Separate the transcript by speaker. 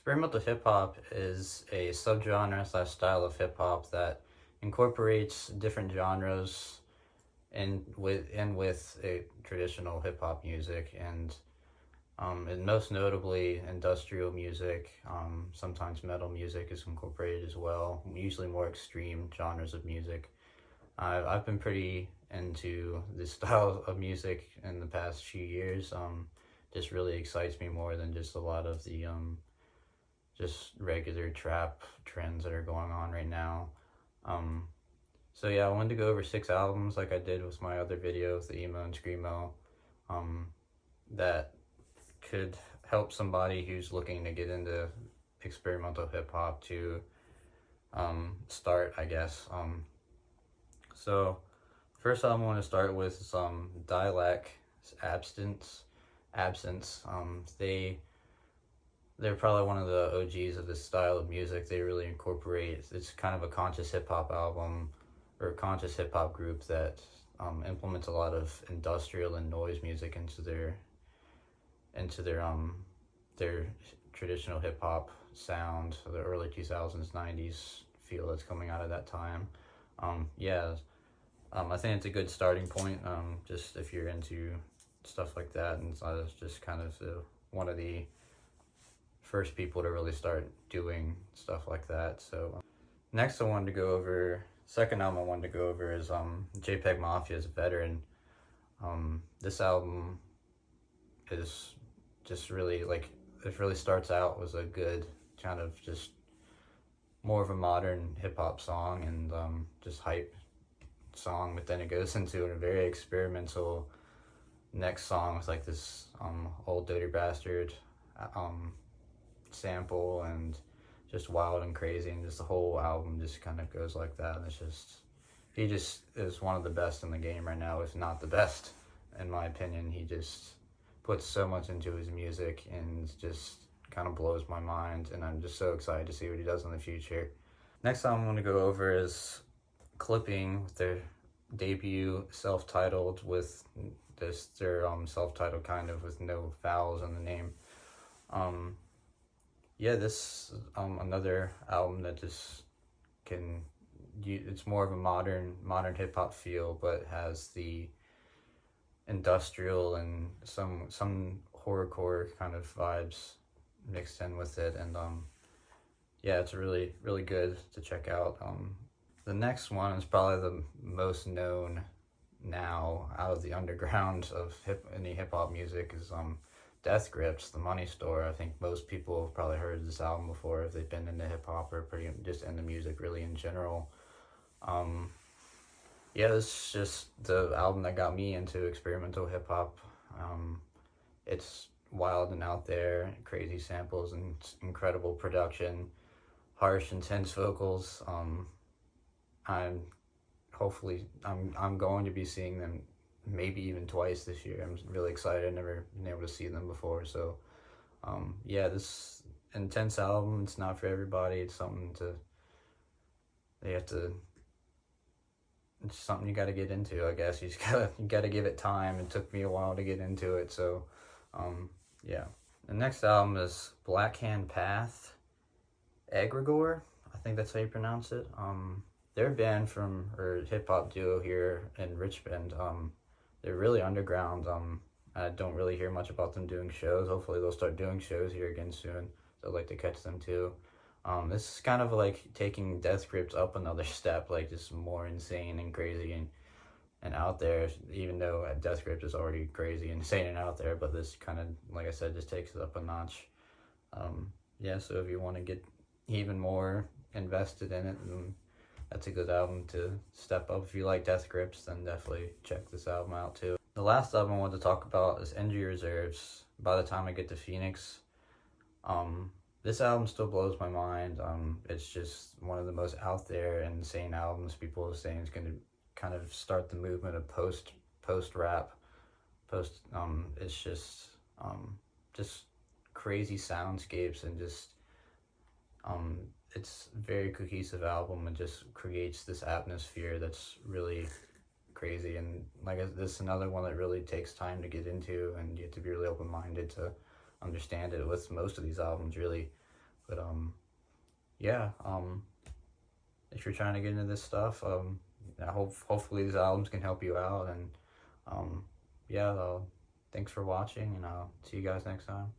Speaker 1: Experimental hip hop is a subgenre slash style of hip hop that incorporates different genres with a traditional hip hop music and most notably industrial music. Sometimes metal music is incorporated as well. Usually more extreme genres of music. I've been pretty into this style of music in the past few years. Just really excites me more than just a lot of the just regular trap trends that are going on right now. So yeah, I wanted to go over 6 albums like I did with my other videos, the emo and screamo, that could help somebody who's looking to get into experimental hip hop to start, I guess. So first album I want to start with is Dialect Absence. They're probably one of the OGs of this style of music. They really incorporate, it's kind of a conscious hip hop album or conscious hip hop group that implements a lot of industrial and noise music into their traditional hip hop sound, the early 2000s, 90s feel that's coming out of that time. I think it's a good starting point, just if you're into stuff like that, and so I was just kind of one of the first people to really start doing stuff like that. So next second album I wanted to go over is JPEGMAFIA's Veteran. This album is just really, like, it really starts out was a good kind of just more of a modern hip-hop song and just hype song, but then it goes into a very experimental next song with like this old dirty bastard sample and just wild and crazy, and just the whole album just kind of goes like that. And he just is one of the best in the game right now, if not the best, in my opinion. He just puts so much into his music and just kind of blows my mind, and I'm just so excited to see what he does in the future. Next album I'm going to go over is Clipping, with their debut self-titled with their self-titled kind of with no vowels in the name. This another album that just it's more of a modern hip-hop feel, but has the industrial and some horrorcore kind of vibes mixed in with it, and it's really good to check out. The next one is probably the most known now out of the underground of any hip-hop music, is Death Grips, The Money Store. I think most people have probably heard this album before if they've been into hip-hop or pretty just into music really in general. It's just the album that got me into experimental hip-hop. It's wild and out there, crazy samples and incredible production, harsh, intense vocals. I'm going to be seeing them maybe even twice this year. I'm really excited. I've never been able to see them before. So this intense album, it's not for everybody. It's something it's something you got to get into, I guess. You got to give it time. It took me a while to get into it. So the next album is BLACKHANDPATH, Egregore, I think that's how you pronounce it. They're a band or hip hop duo here in Richmond. They're really underground. I don't really hear much about them doing shows. Hopefully they'll start doing shows here again soon, so I'd like to catch them too. This is kind of like taking Death Grips up another step, like just more insane and crazy and out there, even though Death Grips is already crazy, insane, and out there, but this kind of, like I said, just takes it up a notch. So if you want to get even more invested in it, then that's a good album to step up. If you like Death Grips, then definitely check this album out too. The last album I want to talk about is Injury Reserves, By the Time I Get to Phoenix. This album still blows my mind. It's just one of the most out there and insane albums. People are saying it's going to kind of start the movement of post-rap. It's just crazy soundscapes and just it's a very cohesive album and just creates this atmosphere that's really crazy. And this is another one that really takes time to get into, and you have to be really open-minded to understand it. With most of these albums, really, But yeah, if you're trying to get into this stuff, hopefully these albums can help you out. And yeah, thanks for watching, and I'll see you guys next time.